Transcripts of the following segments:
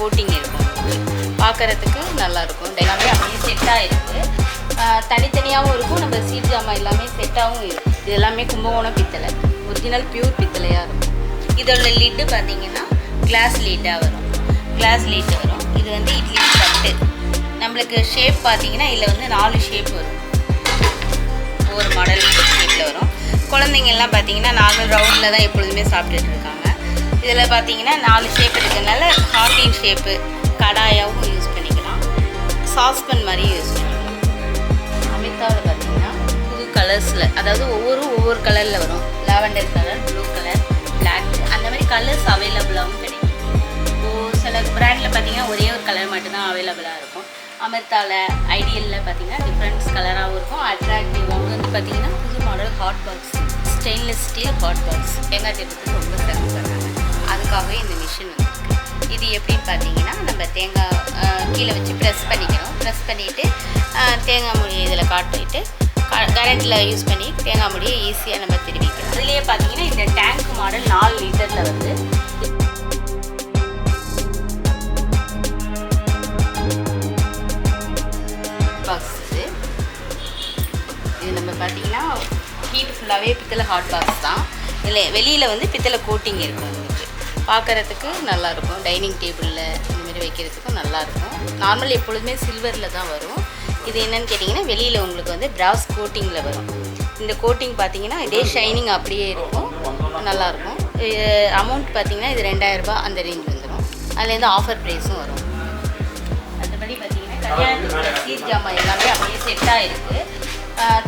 Coating இருக்கும். பார்க்குறதுக்கு நல்லாயிருக்கும். எல்லாமே அப்படியே செட்டாக இருக்குது. தனித்தனியாகவும் இருக்கும். நம்ம சீட் ஜாமான் எல்லாமே செட்டாகவும் இருக்கும். இது எல்லாமே கும்பகோணம் பித்தளை, ஒரிஜினல் பியூர் பித்தளையாக இருக்கும். இதோட லிட்டு பார்த்தீங்கன்னா கிளாஸ் லீட்டாக வரும். கிளாஸ் லீட்டு வரும். இது வந்து இட்லி தட்டு. நம்மளுக்கு ஷேப் பார்த்தீங்கன்னா இதில் வந்து 4 ஷேப் வரும். ஒவ்வொரு மாடல் ஷேப்பில் வரும். குழந்தைங்கள்லாம் பார்த்தீங்கன்னா நார்மல் ரவுண்டில் தான் எப்பொழுதுமே சாப்பிட்டுட்டு இருக்காங்க. இதில் பார்த்தீங்கன்னா 4 ஷேப் இருக்கிறதுனால ஹார்டின் ஷேப்பு கடாயாகவும் யூஸ் பண்ணிக்கலாம். சாஸ்பன் மாதிரியும் யூஸ் பண்ணிக்கலாம். அமிர்தாவில் பார்த்தீங்கன்னா புது கலர்ஸில், அதாவது ஒவ்வொரு கலரில் வரும். Lavender colour, blue colour, black, அந்த மாதிரி கலர்ஸ் அவைலபிளாகவும் கிடைக்கும். சில பிராண்டில் பார்த்தீங்கன்னா ஒரே ஒரு கலர் மட்டும்தான் அவைலபிளாக இருக்கும். அமிர்தாவில், ஐடியலில் பார்த்தீங்கன்னா டிஃப்ரெண்ட்ஸ் கலராகவும் இருக்கும். அட்ராக்டிவாகவும் வந்து பார்த்தீங்கன்னா புது model hot box, stainless steel hot box தேங்காய் தேர்வுக்கு ரொம்ப சிறப்பு பண்ணுறாங்க. அதுக்காகவே இந்த மிஷின் வந்துருக்கு. இது எப்படின்னு பார்த்தீங்கன்னா நம்ம தேங்காய் கீழே வச்சு ப்ரெஸ் பண்ணிக்கணும். ப்ரெஸ் பண்ணிவிட்டு தேங்காய் மூடியை இதில் காட்டிட்டு கரண்ட்டில் யூஸ் பண்ணி தேங்காய் மூடியை ஈஸியாக நம்ம திருவிக்கலாம். அதுலேயே பார்த்தீங்கன்னா இந்த டேங்க் மாடல் 4 லிட்டரில் வந்து பாக்ஸ். இது நம்ம பார்த்தீங்கன்னா ஹீட் ஃபுல்லாகவே பித்தளை ஹாட் பாக்ஸ் தான். இதில் வெளியில் வந்து பித்தளை கோட்டிங் இருக்கும். உங்களுக்கு பார்க்குறதுக்கு நல்லாயிருக்கும். டைனிங் டேபிளில் இந்தமாரி வைக்கிறதுக்கும் நல்லாயிருக்கும். நார்மல் எப்பொழுதுமே சில்வரில் தான் வரும். இது என்னென்னு கேட்டிங்கன்னா வெளியில் உங்களுக்கு வந்து பிராஸ் கோட்டிங்கில் வரும். இந்த கோட்டிங் பார்த்தீங்கன்னா இதே ஷைனிங் அப்படியே இருக்கும். நல்லாயிருக்கும். அமௌண்ட் பார்த்தீங்கன்னா இது 2000 ரூபாய் அந்த ரேஞ்ச் வந்துடும். அதுலேருந்து ஆஃபர் ப்ரைஸும் வரும். மற்றபடி பார்த்தீங்கன்னா கல்யாணத்துக்குள்ள சீட் ஜாமான் எல்லாமே அப்படியே செட்டாக இருக்குது.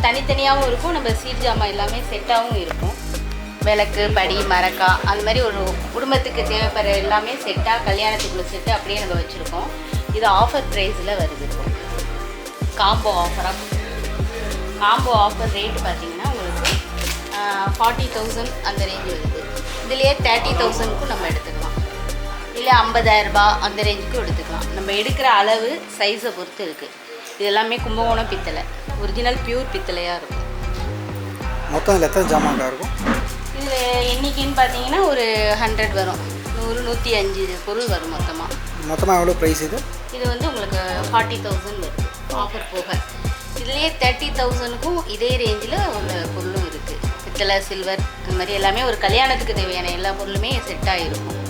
தனித்தனியாகவும் இருக்கும். நம்ம சீட் ஜாமான் எல்லாமே செட்டாகவும் இருக்கும். விளக்கு, படி, மரக்கா, அந்த மாதிரி ஒரு குடும்பத்துக்கு தேவைப்படுற எல்லாமே செட்டாக கல்யாணத்துக்குள்ள செட்டு அப்படியே நம்ம வச்சுருக்கோம். இது ஆஃபர் ப்ரைஸில் வருது. இப்போ காம்போ ஆஃபராக காம்போ ஆஃபர் ரேட்டு பார்த்தீங்கன்னா உங்களுக்கு 40,000 அந்த ரேஞ்சு வருது. இதுலேயே 30,000க்கும் நம்ம எடுத்துக்கலாம். இல்லை 50,000 ரூபாய் அந்த ரேஞ்சுக்கும் எடுத்துக்கலாம். நம்ம எடுக்கிற அளவு சைஸை பொறுத்து இருக்குது. இது எல்லாமே கும்பகோணம் பித்தளை, ஒரிஜினல் பியூர் பித்தளையாக இருக்கும். மொத்தம் இதில் எத்தனை ஜாமான்கா இருக்கும்? இதில் எண்ணிக்கைன்னு பார்த்தீங்கன்னா ஒரு 100 வரும். 100, 105 பொருள் வரும் மொத்தமாக. மொத்தமாக எவ்வளோ ப்ரைஸ் இது? இது வந்து உங்களுக்கு 40,000 வருது ஆஃபர் போக. இதுலேயே 30,000க்கும் இதே ரேஞ்சில் உள்ள பொருளும் இருக்குது. பித்தளை, சில்வர், இந்த மாதிரி எல்லாமே ஒரு கல்யாணத்துக்கு தேவையான எல்லா பொருளுமே செட் ஆகிருக்கும்.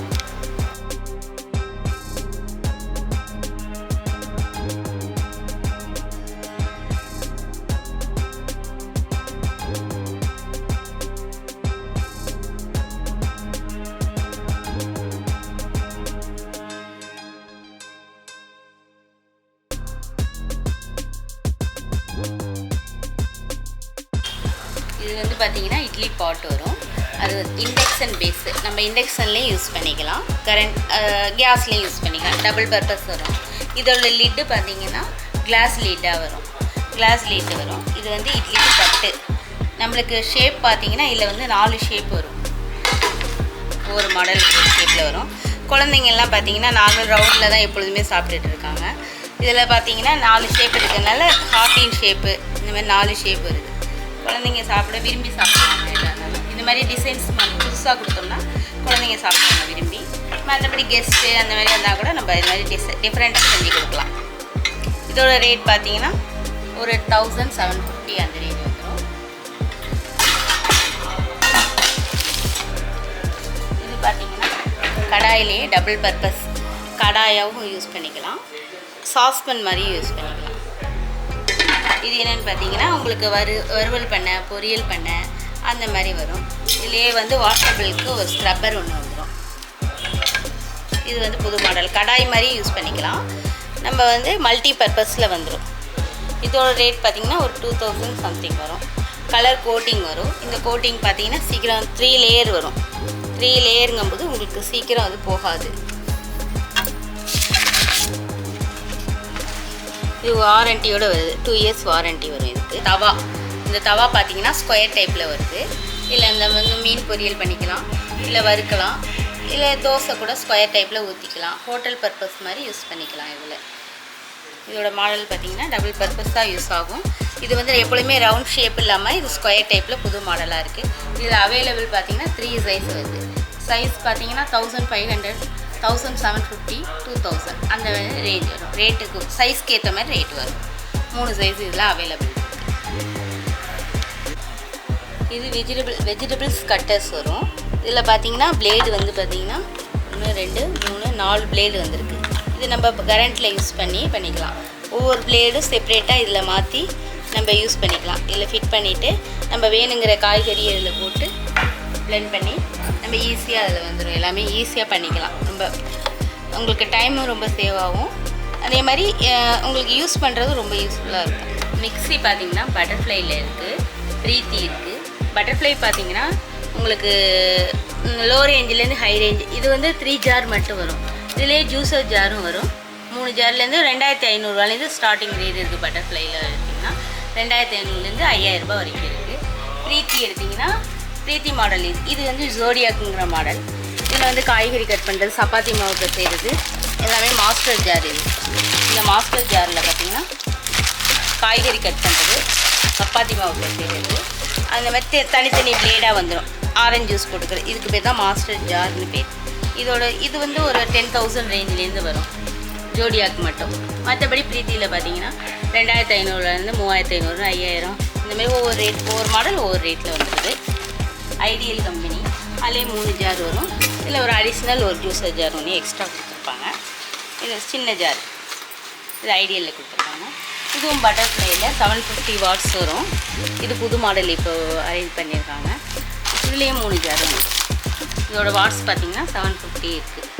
இது வந்து பார்த்தீங்கன்னா இட்லி பாட் வரும். அது இண்டக்ஷன் பேஸு. நம்ம இண்டக்ஷன்லேயும் யூஸ் பண்ணிக்கலாம், கரண்ட் கேஸ்லேயும் யூஸ் பண்ணிக்கலாம். டபுள் பர்பஸ் வரும். இதோட லிட்டு பார்த்தீங்கன்னா கிளாஸ் லீட்டாக வரும். கிளாஸ் லீட்டு வரும். இது வந்து இட்லி தட்டு. நம்மளுக்கு ஷேப் பார்த்தீங்கன்னா இதில் வந்து 4 ஷேப் வரும். ஒவ்வொரு மாடல் ஷேப்பில் வரும். குழந்தைங்கள்லாம் பார்த்தீங்கன்னா நார்மல் ரவுண்டில் தான் எப்பொழுதுமே சாப்பிட்டுட்டு இருக்காங்க. இதில் பார்த்தீங்கன்னா 4 ஷேப் இருக்கிறதுனால ஹார்டின் ஷேப்பு இந்த மாதிரி 4 ஷேப் வருது. குழந்தைங்க சாப்பிட விரும்பி சாப்பிடுவாங்க. எல்லாரும் இந்த மாதிரி டிசைன்ஸ் புதுசாக கொடுத்தோம்னா குழந்தைங்க சாப்பிடுவாங்க விரும்பி. மற்றபடி கெஸ்ட்டு அந்த மாதிரி இருந்தால் கூட நம்ம இது மாதிரி டிஃப்ரெண்ட்டாக செஞ்சு கொடுக்கலாம். இதோட ரேட் பார்த்தீங்கன்னா ஒரு 1750 அந்த ரேஞ்ச் வந்துடும். இது பார்த்தீங்கன்னா கடாயிலேயே டபுள் பர்பஸ் கடாயாகவும் யூஸ் பண்ணிக்கலாம், சாஸ்பன் மாதிரியும் யூஸ் பண்ணிக்கலாம். இது என்னென்னு பார்த்தீங்கன்னா உங்களுக்கு வறுவல் பண்ண, பொரியல் பண்ண அந்த மாதிரி வரும். இதுலேயே வந்து வாஷபிளுக்கு ஒரு ஸ்க்ரப்பர் ஒன்று வந்துடும். இது வந்து புது மாடல் கடாய் மாதிரி யூஸ் பண்ணிக்கலாம். நம்ம வந்து மல்டி பர்பஸில் வந்துடும். இதோட ரேட் பார்த்திங்கன்னா ஒரு 2000 சம்திங் வரும். கலர் கோட்டிங் வரும். இந்த கோட்டிங் பார்த்திங்கன்னா சீக்கிரம் 3 லேயர் வரும். 3 லேயருங்கும்போது உங்களுக்கு சீக்கிரம் அது போகாது. இது வாரண்டியோடு வருது. 2 இயர்ஸ் வாரண்ட்டி வரும் இதுக்கு. தவா, இந்த தவா பார்த்தீங்கன்னா ஸ்கொயர் டைப்பில் வருது. இல்லை இந்த வந்து மீன் பொரியல் பண்ணிக்கலாம், இல்லை வறுக்கலாம், இல்லை தோசை கூட ஸ்கொயர் டைப்பில் ஊற்றிக்கலாம். ஹோட்டல் பர்பஸ் மாதிரி யூஸ் பண்ணிக்கலாம். இதோட மாடல் பார்த்திங்கன்னா டபுள் பர்பஸ் தான் யூஸ் ஆகும். இது வந்து எப்பொழுதுமே ரவுண்ட் ஷேப் இல்லாமல் இது ஸ்கொயர் டைப்பில் புது மாடலாக இருக்குது. இதில் அவைலபிள் பார்த்திங்கன்னா 3 சைஸ் வருது. சைஸ் பார்த்திங்கன்னா 1500, 1750 2000 அந்த ரேஞ்ச் வரும். ரேட்டுக்கு சைஸ்க்கு ஏற்ற மாதிரி ரேட் வரும். 3 சைஸ் இதில் அவைலபிள். இது வெஜிடபிள்ஸ் கட்டர்ஸ் வரும். இதில் பார்த்தீங்கன்னா பிளேடு வந்து பார்த்தீங்கன்னா 1 2 3 4 பிளேடு வந்திருக்கு. இது நம்ம கரண்ட்டில் யூஸ் பண்ணிக்கலாம். ஒவ்வொரு பிளேடும் செப்ரேட்டாக இதில் மாற்றி நம்ம யூஸ் பண்ணிக்கலாம். இதில் ஃபிட் பண்ணிவிட்டு நம்ம வேணுங்கிற காய்கறி இதில் போட்டு பிளெண்ட் பண்ணி நம்ம ஈஸியாக அதில் வந்துடும். எல்லாமே ஈஸியாக பண்ணிக்கலாம். உங்களுக்கு டைமும் ரொம்ப சேவ் ஆகும். அதே மாதிரி உங்களுக்கு யூஸ் பண்ணுறது ரொம்ப யூஸ்ஃபுல்லாக இருக்கும். மிக்ஸி பார்த்திங்கன்னா பட்டர்ஃப்ளைல இருக்குது, ப்ரீத்தி இருக்குது. பட்டர்ஃப்ளை பார்த்திங்கன்னா உங்களுக்கு லோ ரேஞ்சிலேருந்து ஹை ரேஞ்ச். இது வந்து 3 ஜார் மட்டும் வரும். இதிலே ஜூஸர் ஜாரும் வரும். 3 ஜார்லேருந்து 2500 ஸ்டார்டிங் ரேட் இருக்குது. பட்டர்ஃப்ளைல எடுத்திங்கன்னா 2500 5000 ரூபாய் வரைக்கும் இருக்குது. ப்ரீத்தி எடுத்திங்கன்னா ப்ரீத்தி மாடல் இது வந்து ஜோடியாக்குங்கிற மாடல். இதில் வந்து காய்கறி கட் பண்ணுறது, சப்பாத்தி மாவு செய்கிறது எல்லாமே மாஸ்டர் ஜார். இந்த மாஸ்டர் ஜாரில் பார்த்திங்கன்னா காய்கறி கட் பண்ணுறது, சப்பாத்தி மாவு செய்கிறது, அந்த மாதிரி தனித்தனி பிளேடாக வந்துடும். ஆரஞ்சு ஜூஸ் போட்டுக்கிறது, இதுக்கு பேர் தான் மாஸ்டர் ஜார்னு பேர். இது வந்து ஒரு 10,000 ரேஞ்சிலேருந்து வரும் ஜோடியாக்கு மட்டும். மற்றபடி ப்ரீத்தியில் பார்த்தீங்கன்னா 2500 3500 5000 இந்தமாதிரி ஒவ்வொரு மாடல் ஒவ்வொரு ரேட்டில் வந்துடுது. ஐடியல் கம்பெனி அதிலே 3 ஜார் வரும். இதில் ஒரு அடிஷ்னல் ஒரு ஜூஸர் ஜார் ஒன்று எக்ஸ்ட்ரா கொடுத்துருப்பாங்க. இது சின்ன ஜார், இது ஐடியலில் கொடுத்துருப்பாங்க. இதுவும் பட்டர்ஃப்ளைல 750 வாட்ஸ் வரும். இது புது மாடல் இப்போ அரேஞ்ச் பண்ணியிருக்காங்க. இதுலேயும் 3 ஜார் வரும். இதோட வாட்ஸ் பார்த்திங்கன்னா 750 இருக்குது.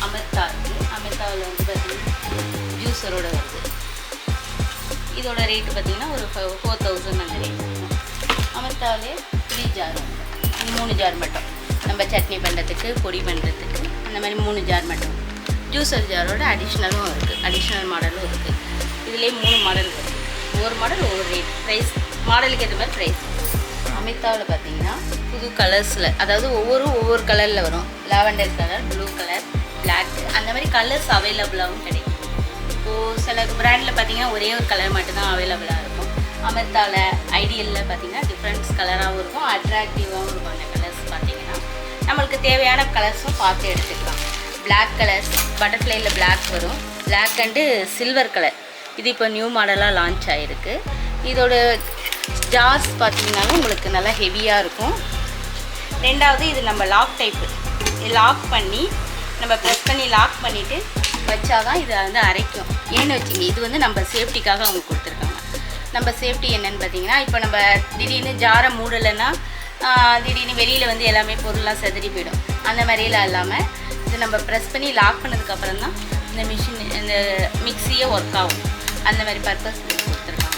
அமிர்தா இருக்குது. அமிர்தாவில் வந்து பார்த்திங்கன்னா ஜூஸரோட வருது. இதோட ரேட்டு பார்த்திங்கன்னா ஒரு 4000 அந்த ரேட் வரும். அமிர்தாவிலே 3 ஜார் வரும். 3 ஜார் மட்டும் நம்ம சட்னி பண்ணுறதுக்கு, பொடி பண்ணுறதுக்கு, அந்த மாதிரி 3 ஜார் மட்டும். ஜூஸர் ஜாரோட அடிஷ்னலும் இருக்குது, அடிஷ்னல் மாடலும் இருக்குது. இதுலேயே 3 மாடல் இருக்குது. ஒவ்வொரு மாடல் ஒவ்வொரு ரேட், ப்ரைஸ் மாடலுக்கு ஏற்ற மாதிரி ப்ரைஸ். அமிர்தாவில் பார்த்தீங்கன்னா புது கலர்ஸில், அதாவது ஒவ்வொரு கலரில் வரும். Lavender colour, blue colour, black, அந்த மாதிரி கலர்ஸ் அவைலபிளாகவும் கிடைக்கும். இப்போது சில பிராண்டில் பார்த்தீங்கன்னா ஒரே ஒரு கலர் மட்டும்தான் அவைலபிளாக இருக்கும். அமிர்தாவில் ஐடியலில் பார்த்தீங்கன்னா டிஃப்ரெண்ட்ஸ் கலராகவும் இருக்கும், அட்ராக்டிவாகவும் இருக்கும். அந்த கலர்ஸ் பார்த்தீங்கன்னா நம்மளுக்கு தேவையான கலர்ஸும் பார்த்து எடுத்துக்கலாம். பிளாக் கலர்ஸ், பட்டர்ஃப்ளைல பிளாக் வரும், பிளாக் அண்டு சில்வர் கலர். இது இப்போ நியூ மாடலாக லான்ச் ஆகிருக்கு. இதோட ஜார்ஸ் பார்த்திங்கனாலும் உங்களுக்கு நல்லா ஹெவியாக இருக்கும். ரெண்டாவது இது நம்ம லாக் டைப்பு. லாக் பண்ணி நம்ம ப்ரெஸ் பண்ணி லாக் பண்ணிவிட்டு வச்சா தான் இதை வந்து அரைக்கும். ஏன்னு வச்சிங்க, இது வந்து நம்ம சேஃப்டிக்காக அவங்க கொடுத்துருக்காங்க. நம்ம சேஃப்டி என்னென்னு பார்த்தீங்கன்னா, இப்போ நம்ம திடீர்னு ஜாரை மூடலைன்னா திடீர்னு வெளியில் வந்து எல்லாமே பொருள்லாம் செதறி போயிடும். அந்த மாதிரியெல்லாம் இல்லாமல் இது நம்ம ப்ரெஸ் பண்ணி லாக் பண்ணதுக்கப்புறம் தான் இந்த மிக்ஸியே ஒர்க் ஆகும். அந்த மாதிரி பர்பஸ் கொடுத்துருக்காங்க.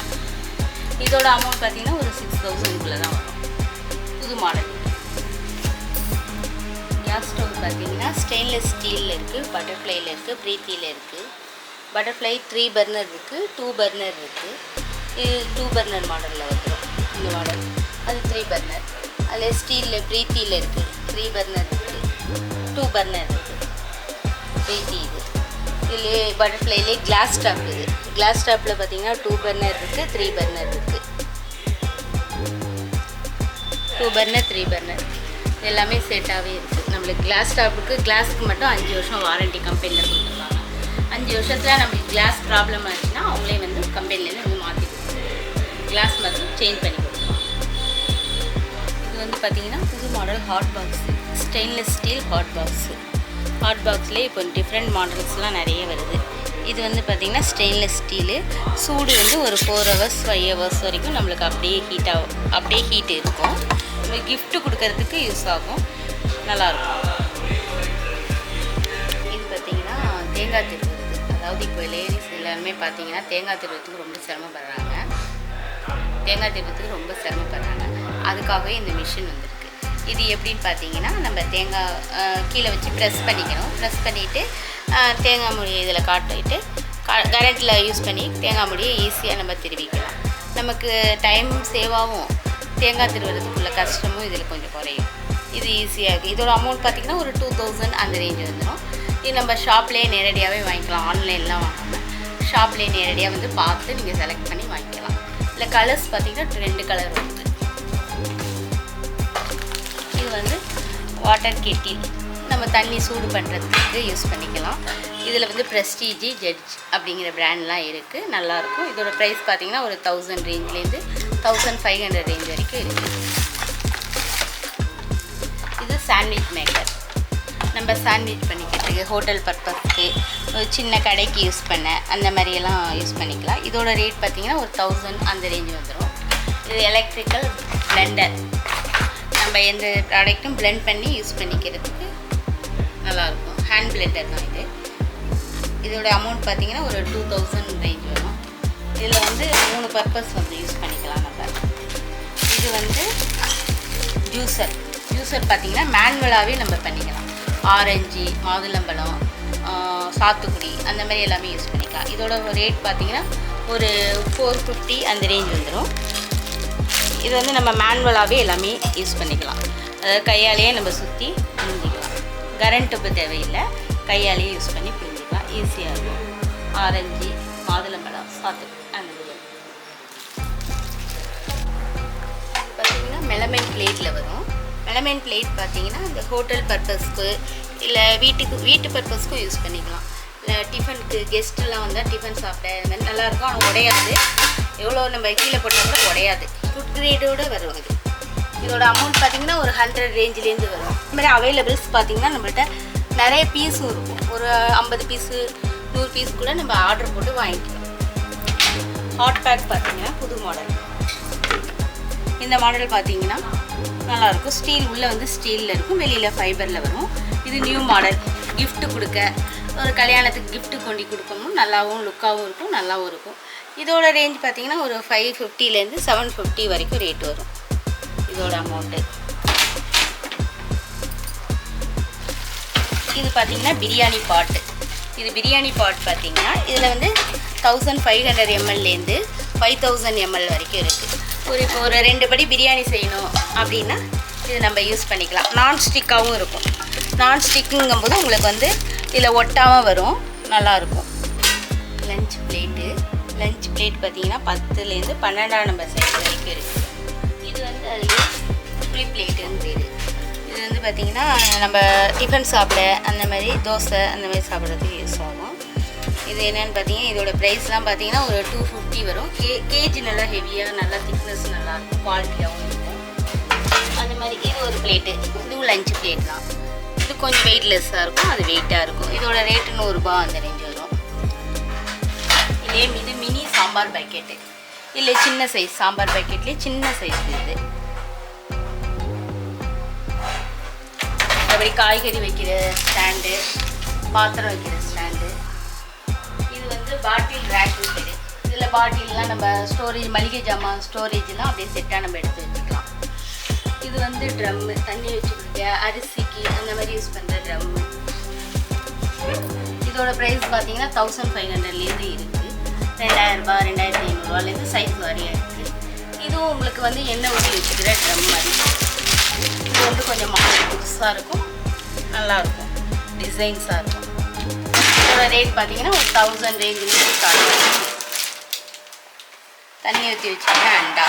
இதோட அமௌண்ட் பார்த்திங்கன்னா ஒரு 6000 தான் வரும். புது மாடல். கேஸ் ஸ்டவ் பார்த்திங்கன்னா ஸ்டெயின்லெஸ் ஸ்டீலில் இருக்குது, பட்டர்ஃப்ளைல இருக்குது, ப்ரீத்தியில் இருக்குது. பட்டர்ஃப்ளை 3 பர்னர் இருக்குது, 2 பர்னர் இருக்குது. இது 2 பர்னர் மாடலில் வந்துடும் இந்த மாடல். அது 3 பர்னர். அதில் ஸ்டீலில் ப்ரீத்தியில் இருக்குது, 3 பர்னர் இருக்குது, 2 பர்னர் இருக்குது. ப்ரீத்தி இதிலே பட்டர்ஃப்ளைலே கிளாஸ் டாப் இது. கிளாஸ் டாப்பில் பார்த்தீங்கன்னா 2 பர்னர் இருக்குது, 3 பர்னர் இருக்குது. 2 பர்னர் 3 பர்னர் எல்லாமே செட்டாகவே இருக்குது. நம்மளுக்கு கிளாஸ் டாப்புக்கு கிளாஸுக்கு மட்டும் 5 வருஷம் வாரண்ட்டி கம்பெனியில் கொடுத்துருப்பாங்க. 5 வருஷத்தில் நம்மளுக்கு கிளாஸ் ப்ராப்ளம் ஆச்சுன்னா அவங்களே வந்து கம்பெனிலேருந்து வந்து மாற்றி கொடுத்துருவாங்க. கிளாஸ் மட்டும் சேஞ்ச் பண்ணி கொடுத்துருவாங்க. இது வந்து பார்த்திங்கன்னா புது model hot box, stainless steel hot box. ஹாட் பாக்ஸ்லேயே இப்போ டிஃப்ரெண்ட் மாடல்ஸ்லாம் நிறைய வருது. இது வந்து பார்த்திங்கன்னா ஸ்டெயின்லெஸ் ஸ்டீலு. சூடு வந்து ஒரு 4 hours 5 hours வரைக்கும் நம்மளுக்கு அப்படியே ஹீட் இருக்கும். நம்ம கிஃப்ட்டு கொடுக்கறதுக்கு யூஸ் ஆகும், நல்லாயிருக்கும். இது பார்த்திங்கன்னா தேங்காய் திருவுறது. அதாவது இப்போ லேடிஸ் எல்லாருமே பார்த்திங்கன்னா தேங்காய் திருவுறதுக்கு ரொம்ப சிரமப்படுறாங்க. அதுக்காகவே இந்த மிஷின் வந்துருக்கு. இது எப்படின்னு பார்த்தீங்கன்னா, நம்ம தேங்காய் கீழே வச்சு ப்ரெஸ் பண்ணிக்கணும். ப்ரெஸ் பண்ணிவிட்டு தேங்காய் மூடியை இதில் காட்டிட்டு கரண்ட்டில் யூஸ் பண்ணி தேங்காய் மூடியை ஈஸியாக நம்ம திருவிக்கலாம். நமக்கு டைம் சேவ் ஆகும், தேங்காய் திருவுறதுக்குள்ள கஷ்டமும் இதில் கொஞ்சம் குறையும். இது ஈஸியாக இருக்குது. இதோட அமௌண்ட் பார்த்திங்கன்னா ஒரு 2000 அந்த ரேஞ்ச் வந்துடும். இது நம்ம ஷாப்லேயே நேரடியாகவே வாங்கிக்கலாம். ஆன்லைன்லாம் வாங்காமல் ஷாப்லேயே நேரடியாக வந்து பார்த்து நீங்கள் செலக்ட் பண்ணி வாங்கிக்கலாம். இல்லை கலர்ஸ் பார்த்திங்கன்னா 2 கலர் வருது. இது வந்து வாட்டர் கெட்டில். நம்ம தண்ணி சூடு பண்ணுறதுக்கு யூஸ் பண்ணிக்கலாம். இதில் வந்து ப்ரெஸ்டீஜ், ஜட்ஜ் அப்படிங்கிற பிராண்ட்லாம் இருக்குது, நல்லாயிருக்கும். இதோட ப்ரைஸ் பார்த்திங்கன்னா ஒரு 1000 ரேஞ்ச்லேருந்து 1500 ரேஞ்ச் வரைக்கும் இருக்குது. இது சாண்ட்விச் மேக்கர். நம்ம சாண்ட்விச் பண்ணிக்கிறதுக்கு, ஹோட்டல் பர்பஸ்க்கு, ஒரு சின்ன கடைக்கு யூஸ் பண்ண அந்த மாதிரியெல்லாம் யூஸ் பண்ணிக்கலாம். இதோட ரேட் பார்த்திங்கன்னா ஒரு 1000 அந்த ரேஞ்ச் வந்துடும். இது எலக்ட்ரிக்கல் பிளெண்டர். நம்ம எந்த ப்ராடக்ட்டும் பிளெண்ட் பண்ணி யூஸ் பண்ணிக்கிறதுக்கு நல்லாயிருக்கும். ஹேண்ட் பிளெண்டர் தான் இது. இதோட அமௌண்ட் பார்த்திங்கன்னா ஒரு 2000 ரேஞ்ச் வரும். இதில் வந்து 3 பர்பஸ் வந்து யூஸ் பண்ணிக்கலாம் நம்ம. இது வந்து ஜூஸர். ஜூஸர் பார்த்திங்கன்னா மேனுவலாகவே நம்ம பண்ணிக்கலாம். ஆரஞ்சு, மாதுளம்பழம், சாத்துக்குடி அந்த மாதிரி எல்லாமே யூஸ் பண்ணிக்கலாம். இதோட ரேட் பார்த்திங்கன்னா ஒரு 450 அந்த ரேஞ்ச் வந்துடும். இது வந்து நம்ம மேனுவலாகவே எல்லாமே யூஸ் பண்ணிக்கலாம். அதாவது கையாலேயே நம்ம சுற்றி பிழிஞ்சிக்கலாம். கரண்ட்டு தேவையில்லை, கையாலேயே யூஸ் பண்ணி பிழிஞ்சிக்கலாம். ஈஸியாக இருக்கும். ஆரஞ்சு, மாதுளம்பழம், சாத்துக்குடி அந்த இது பார்த்திங்கன்னா மெலமைன் பிளேட்டில் வரும். மெலமைன் பிளேட் பார்த்திங்கன்னா இந்த ஹோட்டல் பர்பஸ்க்கு இல்லை வீட்டு பர்பஸ்க்கும் யூஸ் பண்ணிக்கலாம். இல்லை டிஃபனுக்கு கெஸ்ட்டெல்லாம் வந்தால் டிஃபன் சாப்பிட இந்த மாதிரி நல்லாயிருக்கும். ஆனால் உடையாது. எவ்வளோ நம்ம கீழே போட்டால் கூட உடையாது. ஃபுட் கிரேடோடு வரும் இது. இதோட அமௌண்ட் பார்த்திங்கன்னா ஒரு 100 ரேஞ்சிலேருந்து வரும். இந்த மாதிரி அவைலபிள்ஸ் பார்த்திங்கன்னா நம்மள்கிட்ட நிறைய பீஸும் இருக்கும். ஒரு 50 பீஸு 100 பீஸ் கூட நம்ம ஆர்டர் போட்டு வாங்கிக்கலாம். ஹாட் பேக் பார்த்திங்கன்னா புது மாடல். இந்த மாடல் பார்த்திங்கன்னா நல்லாயிருக்கும். ஸ்டீல் உள்ளே வந்து ஸ்டீலில் இருக்கும், வெளியில் ஃபைபரில் வரும். இது நியூ மாடல். கிஃப்ட்டு கொடுக்க, ஒரு கல்யாணத்துக்கு கிஃப்ட்டு கொண்டு கொடுக்கணும். நல்லாவும் லுக்காகவும் இருக்கும், நல்லாவும் இருக்கும். இதோட ரேஞ்ச் பார்த்திங்கன்னா ஒரு 550லேருந்து 750 வரைக்கும் ரேட் வரும் இதோட அமௌண்ட்டு. இது பார்த்திங்கன்னா பிரியாணி பாட்டு. இது பிரியாணி பாட் பார்த்திங்கன்னா இதில் வந்து 1500 mlலேருந்து 5000 ml வரைக்கும் இருக்குது. இப்போ ஒரு 2 படி பிரியாணி செய்யணும் அப்படின்னா இது நம்ம யூஸ் பண்ணிக்கலாம். நான்ஸ்டிக்காகவும் இருக்கும். நான்ஸ்டிக்குங்கும்போது உங்களுக்கு வந்து இதில் ஒட்டாமல் வரும், நல்லாயிருக்கும். Lunch plate. லஞ்ச் பிளேட் பார்த்திங்கன்னா 10லேருந்து 12ஆம் நம்பர் சைஸ் வரைக்கும் இருக்குது. இது வந்து அதுலேயே புளி பிளேட்டுன்னு பேர். இது வந்து பார்த்திங்கன்னா நம்ம டிஃபன் சாப்பிட அந்த மாதிரி தோசை அந்த மாதிரி சாப்பிட்றதுக்கு யூஸ் ஆகும். இது என்னென்னு பார்த்தீங்கன்னா இதோட ப்ரைஸ்லாம் பார்த்தீங்கன்னா ஒரு 250 வரும். கேஜி நல்லா ஹெவியாக, நல்லா திக்னஸ் நல்லாயிருக்கும், குவாலிட்டியாகவும் இருக்கும். அந்த மாதிரி இது ஒரு பிளேட்டு. இதுவும் லஞ்ச் பிளேட் தான். இது கொஞ்சம் வெயிட்லெஸ்ஸாக இருக்கும், அது வெயிட்டாக இருக்கும். இதோட ரேட்டு 100 ரூபா அந்த ரேஞ்ச் வரும். இது மினி சாம்பார் பக்கெட்டு. இல்லை சின்ன சைஸ் சாம்பார் பக்கெட்லேயே சின்ன சைஸ் இது. அப்படி காய்கறி வைக்கிற ஸ்டாண்டு, பாத்திரம் வைக்கிற ஸ்டாண்டு. இது வந்து பாட்டில் ரேக்குன்னு பேர். இதில் பாட்டில்லாம் நம்ம ஸ்டோரேஜ், மளிகை ஜாமான் ஸ்டோரேஜ்லாம் அப்படியே செட்டாக நம்ம எடுத்து வச்சுக்கலாம். இது வந்து ட்ரம்மு, தண்ணி வச்சு கொடுக்க, அரிசிக்கு அந்த மாதிரி யூஸ் பண்ணுற ட்ரம்மு. இதோட ப்ரைஸ் பார்த்தீங்கன்னா 1500லேருந்து இருக்குது. 2000 ரூபா, 2500 ரூபாலேருந்து சைஸ் வரையாக இருக்குது. இதுவும் உங்களுக்கு வந்து எண்ணெய் ஊற்றி வச்சுக்கிற ட்ரம் மாதிரி. இது வந்து கொஞ்சம் மாடல் புதுசாக இருக்கும், நல்லாயிருக்கும், டிசைன்ஸாக இருக்கும். இதோட ரேட் பார்த்தீங்கன்னா ஒரு 1000 ரேஞ்சிலேருந்து ஸ்டார்ட் ஆகும். தண்ணி ஊற்றி வச்சுக்கிற அண்டா.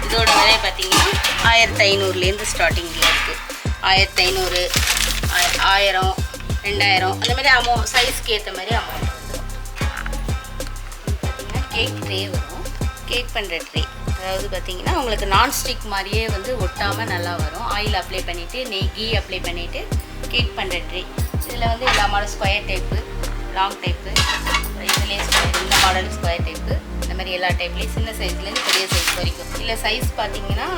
இதோட விலை பார்த்தீங்கன்னா 1500லேருந்து ஸ்டார்டிங்கில் இருக்குது. 1500, 1000, 2000 அந்த மாதிரி சைஸ்க்கு ஏற்ற மாதிரி அமௌண்ட் வந்துடும். பார்த்திங்கன்னா கேக் ட்ரே வரும். கேக் பண்ணுற ட்ரே, அதாவது பார்த்திங்கன்னா உங்களுக்கு நான்ஸ்டிக் மாதிரியே வந்து ஒட்டாமல் நல்லா வரும். ஆயில் அப்ளை பண்ணிவிட்டு, கீ அப்ளை பண்ணிவிட்டு கேக் பண்ணுற ட்ரே. இதில் வந்து எல்லா model square type, long type, இதுலேயே ஸ்கொயர், இந்த மாடல் ஸ்கொயர் டைப்பு, இந்த மாதிரி எல்லா டைப்லேயும் சின்ன சைஸ்லேருந்து பெரிய சைஸ் வரைக்கும். இல்லை சைஸ் பார்த்திங்கன்னா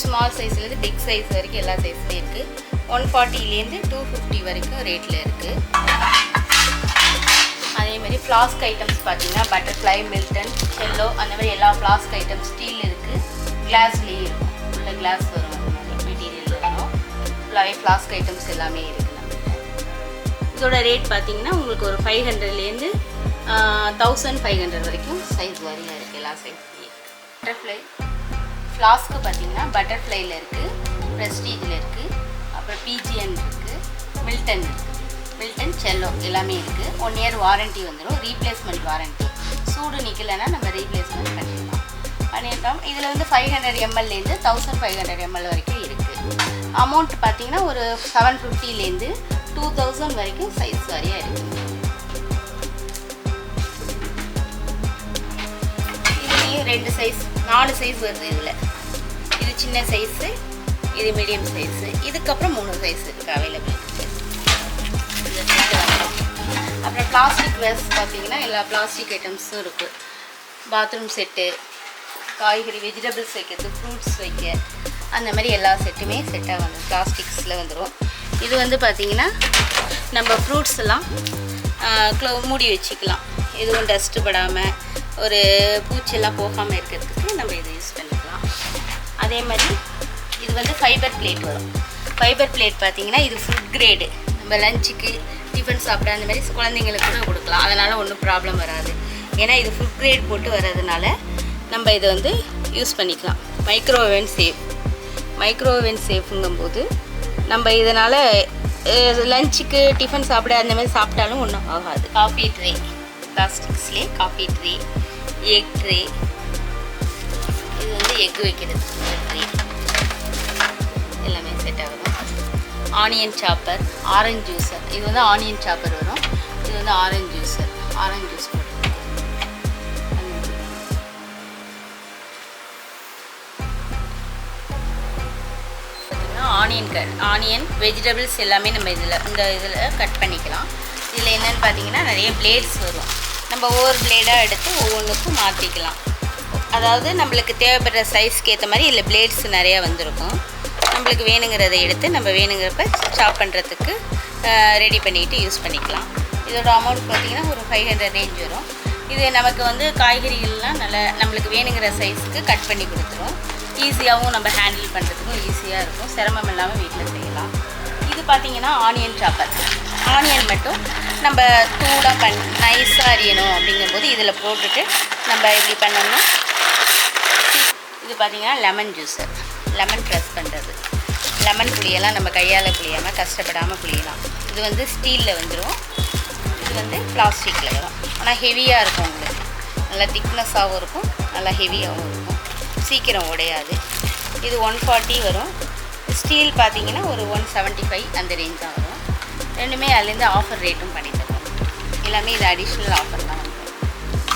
ஸ்மால் சைஸ்லேருந்து பிக் சைஸ் வரைக்கும் எல்லா சைஸ்லேயும் இருக்குது. 140லேருந்து 250 வரைக்கும் ரேட்டில் இருக்குது. அதேமாதிரி ஃப்ளாஸ்க் ஐட்டம்ஸ் பார்த்திங்கன்னா பட்டர்ஃப்ளை, மில்டன், செல்லோ அந்த மாதிரி எல்லா ஃப்ளாஸ்க் ஐட்டம்ஸ் ஸ்டீல் இருக்குது, கிளாஸ்லேயும் இருக்கும். உள்ள கிளாஸ் வரும், அந்த மாதிரி மெட்டீரியல் வரும். ஃபுல்லாகவே ஃப்ளாஸ்க் ஐட்டம்ஸ் எல்லாமே இருக்குது. இதோட ரேட் பார்த்திங்கன்னா உங்களுக்கு ஒரு 500லேருந்து 1500 வரைக்கும் சைஸ் வரையும் இருக்குது, எல்லா சைஸ்லேயும். பட்டர்ஃப்ளை ஃப்ளாஸ்க்கு பார்த்திங்கன்னா பட்டர்ஃப்ளையில் இருக்குது, ப்ரெஸ்டீஜில் இருக்குது, அப்புறம் பிஜிஎன் இருக்குது, மில்டன் இருக்குது, மில்டன் செல்லோ எல்லாமே இருக்குது. 1 இயர் வாரண்ட்டி வந்துடும், ரீப்ளேஸ்மெண்ட் வாரண்ட்டி. சூடு நிற்கலைன்னா நம்ம ரீப்ளேஸ்மெண்ட் பண்ணிடலாம். இதில் வந்து 500 mlலேருந்து 1500 ml வரைக்கும் இருக்குது. அமௌண்ட் பார்த்தீங்கன்னா ஒரு 750லேருந்து 2000 வரைக்கும் சைஸ் வாரியாக இருக்குது. இதுலேயும் 2 சைஸ் 4 சைஸ் வருது. இதில் இது சின்ன சைஸு, இது மீடியம் சைஸு, இதுக்கப்புறம் 3 சைஸ் இருக்குது அவைலபிள். அப்புறம் பிளாஸ்டிக் வேஸ்ட் பார்த்தீங்கன்னா எல்லா பிளாஸ்டிக் ஐட்டம்ஸும் இருக்குது. பாத்ரூம் செட்டு, காய்கறி வெஜிடபிள்ஸ் வைக்கிறது, ஃப்ரூட்ஸ் வைக்க, அந்த மாதிரி எல்லா செட்டுமே செட்டாக வந்து பிளாஸ்டிக்ஸில் வந்துடும். இது வந்து பார்த்திங்கன்னா நம்ம ஃப்ரூட்ஸ் எல்லாம் மூடி வச்சுக்கலாம், எதுவும் டஸ்ட்டு படாமல் ஒரு பூச்செல்லாம் போகாமல் இருக்கிறதுக்கு நம்ம இதை யூஸ் பண்ணிக்கலாம். அதே மாதிரி இது வந்து ஃபைபர் பிளேட் வரும். ஃபைபர் பிளேட் பார்த்திங்கன்னா இது ஃபுட் கிரேடு, நம்ம லஞ்சுக்கு டிஃபன் சாப்பிட அந்த மாதிரி குழந்தைங்களுக்கு கூட கொடுக்கலாம். அதனால் ஒன்றும் ப்ராப்ளம் வராது. ஏன்னா இது ஃபுட் கிரேட் போட்டு வர்றதுனால நம்ம இதை வந்து யூஸ் பண்ணிக்கலாம். மைக்ரோவேவன் சேஃபுங்கும்போது நம்ம இதனால் லஞ்சுக்கு டிஃபன் சாப்பிட அந்த மாதிரி சாப்பிட்டாலும் ஒன்றும் ஆகாது. காஃபி ட்ரே, பிளாஸ்டிக்ஸ்லேயே காஃபி ட்ரே, எக் ட்ரே, இது வந்து எக் வைக்கிறது ட்ரே, எல்லாமே செட் ஆகும். ஆனியன் சாப்பர், ஆரஞ்சு ஜூஸர், இது வந்து ஆனியன் சாப்பர் வரும். இது வந்து ஆரஞ்சு ஜூஸர், ஆரஞ்சு ஜூஸ் போட்டு ஆனியன் வெஜிடபிள்ஸ் எல்லாமே நம்ம இதில் கட் பண்ணிக்கலாம். இதில் என்னென்னு பார்த்தீங்கன்னா நிறைய பிளேட்ஸ் வரும். நம்ம ஒவ்வொரு பிளேடாக எடுத்து ஒவ்வொன்றுக்கும் மாற்றிக்கலாம். அதாவது நம்மளுக்கு தேவைப்படுற சைஸ்க்கு ஏற்ற மாதிரி இதில் பிளேட்ஸ் நிறையா வந்திருக்கும். நம்மளுக்கு வேணுங்கிறத எடுத்து நம்ம வேணுங்கிறப்ப சாப் பண்ணுறதுக்கு ரெடி பண்ணிவிட்டு யூஸ் பண்ணிக்கலாம். இதோட அமௌண்ட் பார்த்திங்கன்னா ஒரு 500 ரேஞ்ச் வரும். இது நமக்கு வந்து காய்கறிகள்லாம் நல்லா நம்மளுக்கு வேணுங்கிற சைஸுக்கு கட் பண்ணி கொடுத்துரும். ஈஸியாகவும் நம்ம ஹேண்டில் பண்ணுறதுக்கும் ஈஸியாக இருக்கும், சிரமம் இல்லாமல் வீட்டில் செய்யலாம். இது பார்த்திங்கன்னா ஆனியன் சாப்பர். ஆனியன் மட்டும் நம்ம தூளாக நைஸாக அரியணும் அப்படிங்கும்போது இதில் போட்டுட்டு நம்ம இப்படி பண்ணோம்னா, இது பார்த்திங்கன்னா லெமன் ஜூஸர், லெமன் ப்ரெஸ் பண்ணுறது. லெமன் புளியெல்லாம் நம்ம கையால் புளியாமல் கஷ்டப்படாமல் புளியலாம். இது வந்து ஸ்டீலில் வந்துடும், இது வந்து பிளாஸ்டிக்கில் வரும். ஆனால் ஹெவியாக இருக்கும், உங்களுக்கு நல்லா திக்னஸாகவும் இருக்கும், நல்லா ஹெவியாகவும் இருக்கும், சீக்கிரம் உடையாது. இது 140 வரும். ஸ்டீல் பார்த்திங்கன்னா ஒரு 175 அந்த ரேஞ்ச் தான் வரும். ரெண்டுமே அதுலேருந்து ஆஃபர் ரேட்டும் பண்ணி தருவோம். எல்லாமே இது அடிஷ்னல் ஆஃபர் தான்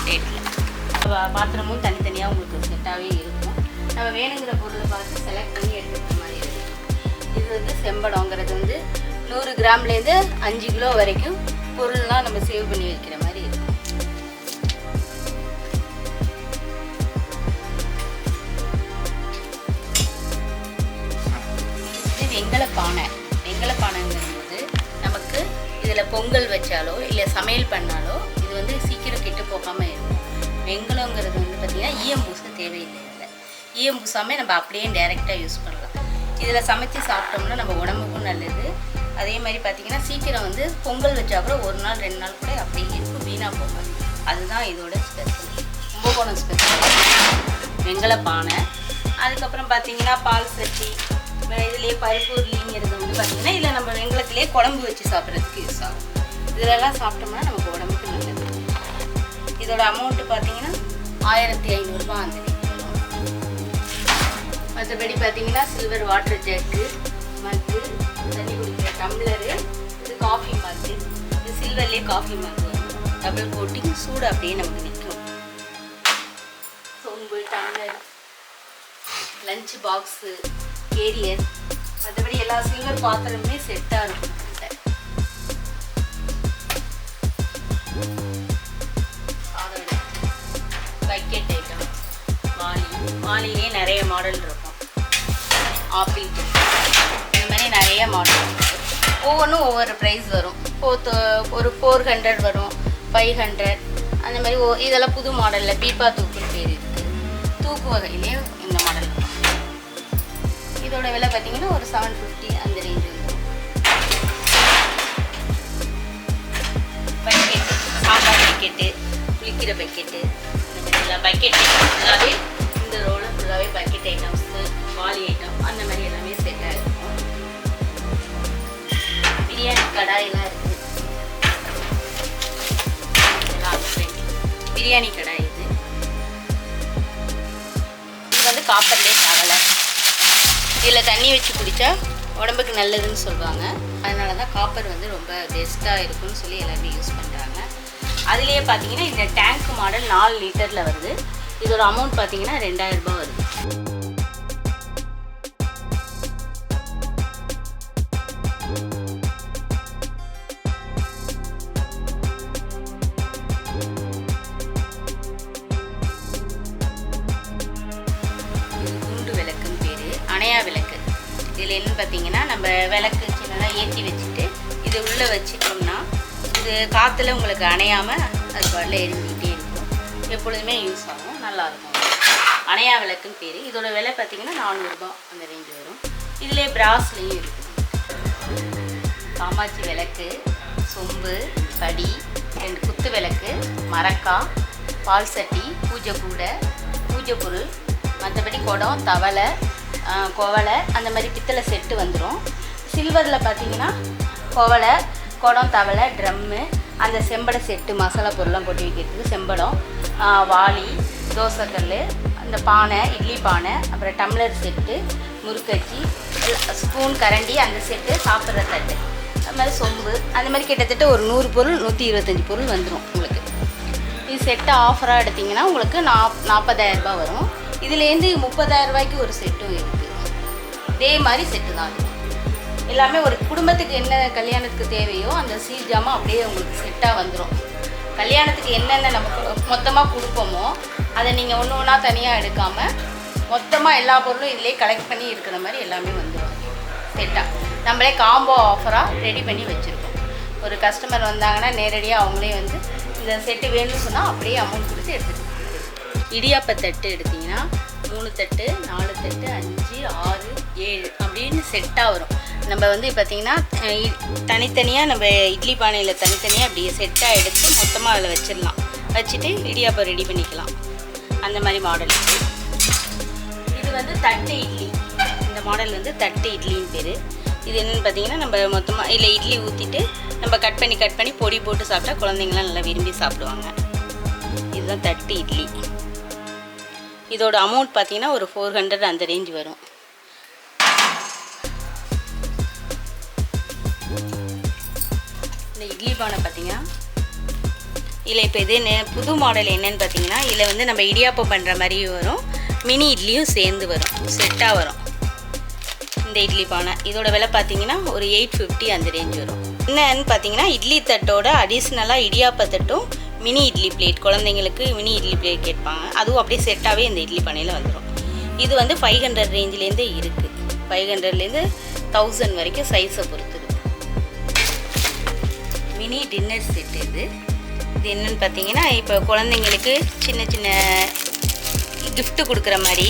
ரேட்டில். பாத்திரமும் தனித்தனியாக உங்களுக்கு செட்டாகவே இருக்கும். நம்ம வேணுங்கிற பொருளை பார்த்து செலக்ட் பண்ணி எடுத்துக்கிற மாதிரி இருக்கும். இது வந்து செம்படங்கிறது வந்து 100 கிராம்லேருந்து 5 கிலோ வரைக்கும் பொருள்லாம் நம்ம சேவ் பண்ணி வைக்கிற மாதிரி இருக்கும். இது வெங்கலப்பானைங்கும்போது நமக்கு இதில் பொங்கல் வச்சாலோ இல்லை சமையல் பண்ணாலோ இது வந்து சீக்கிரம் கெட்டு போகாமல் இருக்கும். வெங்கலங்கிறது வந்து பார்த்திங்கன்னா ஈயம் பூச தேவையில்லை. இதில் ஈயம் பூசாமல் நம்ம அப்படியே டைரெக்டாக யூஸ் பண்ணலாம். இதில் சமைச்சு சாப்பிட்டோம்னா நம்ம உடம்புக்கும் நல்லது. அதே மாதிரி பார்த்திங்கன்னா சீக்கிரம் வந்து பொங்கல் வச்சா கூட 1 நாள் 2 நாள் கூட அப்படியே இருக்கும், வீணாக போகாது. அதுதான் இதோட ஸ்பெஷல், கும்பகோணம் ஸ்பெஷல் வெங்கலப்பானை. அதுக்கப்புறம் பார்த்திங்கன்னா பால் சட்டி, இதுலேயே பருப்பு உருளிங்கிறது வந்து பார்த்திங்கன்னா இதில் நம்ம வெங்கலத்திலே குழம்பு வச்சு சாப்பிட்றதுக்கு யூஸ் ஆகும். இதிலெல்லாம் சாப்பிட்டோம்னா நமக்கு உடம்புக்கு நல்லது. இதோட அமௌண்ட்டு பார்த்திங்கன்னா 1500 ரூபா அந்த ரேஞ்ச் வரும். மற்றபடி பார்த்திங்கன்னா சில்வர் வாட்டர் ஜக்கு, மக்கு, தண்ணி குடிக்கிற டம்ளரு, இது காஃபி மக்கு, இது சில்வர்லேயே காஃபி மக்கு வரும். டபுள் கோட்டிங், சூடு அப்படியே நமக்கு நிற்கும். சொம்பு, டம்ளர், லஞ்ச் பாக்ஸு, கேரியர், மற்றபடி எல்லா சில்வர் பாத்திரமுமே செட்டாக இருக்கும். பக்கெட் ஐட்டம், வாளிலே நிறைய மாடல் இருக்கும். ஆப்பிள், இந்த மாதிரி நிறைய மாடல் இருக்கும். ஒவ்வொன்றும் ஒவ்வொரு ப்ரைஸ் வரும். ஒரு 400 வரும், 500 அந்த மாதிரி. இதெல்லாம் புது மாடலில் பீப்பா தூக்குன்னு பேர் இருக்குது. தூக்கு வகையிலே இந்த மாடல் வரும். இதோட விலை பார்த்திங்கன்னா ஒரு 750 அந்த ரேஞ்ச் வந்துடும். பக்கெட்டு, சாம்பார் பக்கெட்டு, குளிக்கிற பக்கெட்டு, இந்த மாதிரி எல்லாம் பக்கெட் ஃபுல்லாகவே இந்த ரோவில் ஃபுல்லாகவே பக்கெட் ஐட்டம்ஸு, வாளி ஐட்டம் அந்த மாதிரி எல்லாமே செட்டாக இருக்கும். பிரியாணி கடாயெல்லாம் இருக்குது. இதெல்லாம் பிரியாணி கடாய். இது வந்து காப்பர்லேயே தவலை. இதில் தண்ணி வச்சு குடித்தா உடம்புக்கு நல்லதுன்னு சொல்லுவாங்க. அதனால தான் காப்பர் வந்து ரொம்ப பெஸ்ட்டாக இருக்குன்னு சொல்லி எல்லாருமே யூஸ் பண்ணுறாங்க. அதுலேயே பார்த்தீங்கன்னா இந்த டேங்க் மாடல் 4 லிட்டரில் வருது. இதோட அமௌண்ட் பார்த்தீங்கன்னா 2000 ரூபாய் வருது. அணையா விளக்கு. இதில் என்னன்னு பார்த்தீங்கன்னா நம்ம விளக்கு சின்னதாக ஏற்றி வச்சுட்டு இது உள்ளே வச்சுட்டோம்னா இது காற்றுல உங்களுக்கு அணையாமல் அது பாட்டில் எரிஞ்சிக்கிட்டே இருக்கும். எப்பொழுதுமே யூஸ் ஆகும், நல்லாயிருக்கும். அணையா விளக்குன்னு பேர். இதோட விலை பார்த்தீங்கன்னா 400 ரூபாய் அந்த ரேஞ்சு வரும். இதிலே பிராஸ்லேயும் இருக்குது. காமாட்சி விளக்கு, சொம்பு, படி, 2 குத்து விளக்கு, மரக்காய், பால் சட்டி, பூஜை கூடை, பூஜை பொருள், மற்றபடி குடம், தவளை, குவளை, அந்த மாதிரி பித்தளை செட்டு வந்துடும். சில்வரில் பார்த்தீங்கன்னா குவளை, குடம், தவளை, ட்ரம்மு, அந்த செம்படை செட்டு மசாலா பொருள்லாம் போட்டு வைக்கிறதுக்கு செம்படம், வாளி, தோசைக்கல், அந்த பானை, இட்லி பானை, அப்புறம் டம்ளர் செட்டு, முறுக்கச்சி, ஸ்பூன், கரண்டி, அந்த செட்டு, சாப்பிட்ற தட்டு, அது மாதிரி சொம்பு, அந்த மாதிரி கிட்டத்தட்ட ஒரு 100 பொருள் 125 பொருள் வந்துடும் உங்களுக்கு. இது செட்டு ஆஃபராக எடுத்திங்கன்னா உங்களுக்கு 40,000 ரூபாய் வரும். இதுலேருந்து 30,000 ரூபாய்க்கு ஒரு செட்டும் இருக்குது. இதே மாதிரி செட்டு தான் அது. எல்லாமே ஒரு குடும்பத்துக்கு என்ன கல்யாணத்துக்கு தேவையோ அந்த சீர் ஜாமான் அப்படியே உங்களுக்கு செட்டாக வந்துடும். கல்யாணத்துக்கு என்னென்ன நம்ம மொத்தமாக கொடுப்போமோ அதை நீங்கள் ஒன்று ஒன்றா தனியாக எடுக்காமல் மொத்தமாக எல்லா பொருளும் இதிலே கலெக்ட் பண்ணி இருக்கிற மாதிரி எல்லாமே வந்துடும் செட்டாக. நம்மளே காம்போ ஆஃபராக ரெடி பண்ணி வச்சுருக்கோம். ஒரு கஸ்டமர் வந்தாங்கன்னா நேரடியாக அவங்களே வந்து இந்த செட்டு வேணும்னு சொன்னால் அப்படியே அமௌண்ட் கொடுத்து எடுத்துகிட்டு. இடியாப்ப தட்டு எடுத்திங்கன்னா 3 தட்டு, 4 தட்டு, 5, 6, 7 அப்படின்னு செட்டாக வரும். நம்ம வந்து பார்த்திங்கன்னா தனித்தனியாக நம்ம இட்லி பானையில் தனித்தனியாக அப்படியே செட்டாக எடுத்து மொத்தமாக அதில் வச்சிடலாம். வச்சுட்டு இடியாப்பம் ரெடி பண்ணிக்கலாம். அந்த மாதிரி மாடல். இது வந்து தட்டு இட்லி. இந்த மாடல் வந்து தட்டு இட்லின்னு பேர். இது என்னென்னு பார்த்தீங்கன்னா நம்ம மொத்தமாக இல்லை இட்லி ஊற்றிட்டு நம்ம கட் பண்ணி பொடி போட்டு சாப்பிட்டா குழந்தைங்களாம் நல்லா விரும்பி சாப்பிடுவாங்க. இதுதான் தட்டு இட்லி. இதோட அமௌண்ட் பார்த்தீங்கன்னா ஒரு 400 அந்த ரேஞ்ச் வரும். இந்த இட்லி பானை பார்த்தீங்கன்னா இல்லை இப்போ இது புது மாடல் என்னன்னு பார்த்தீங்கன்னா இதில் வந்து நம்ம இடியாப்பம் பண்ணுற மாதிரியும் வரும், மினி இட்லியும் சேர்ந்து வரும், செட்டாக வரும். இந்த இட்லி பானை இதோட விலை பார்த்தீங்கன்னா ஒரு 850 அந்த ரேஞ்ச் வரும். என்னன்னு பார்த்தீங்கன்னா இட்லி தட்டோட அடிஷ்னலாக இடியாப்ப தட்டும் மினி இட்லி பிளேட், குழந்தைங்களுக்கு மினி இட்லி பிளேட் கேட்பாங்க, அதுவும் அப்படியே செட்டாகவே இந்த இட்லி பானையில் வந்துடும். இது வந்து 500 ரேஞ்சிலேருந்தே இருக்குது. 500லேருந்து 1000 வரைக்கும் சைஸை பொறுத்துது. மினி டின்னர் செட்டு இது. இது என்னென்னு பார்த்தீங்கன்னா இப்போ குழந்தைங்களுக்கு சின்ன சின்ன கிஃப்ட்டு கொடுக்குற மாதிரி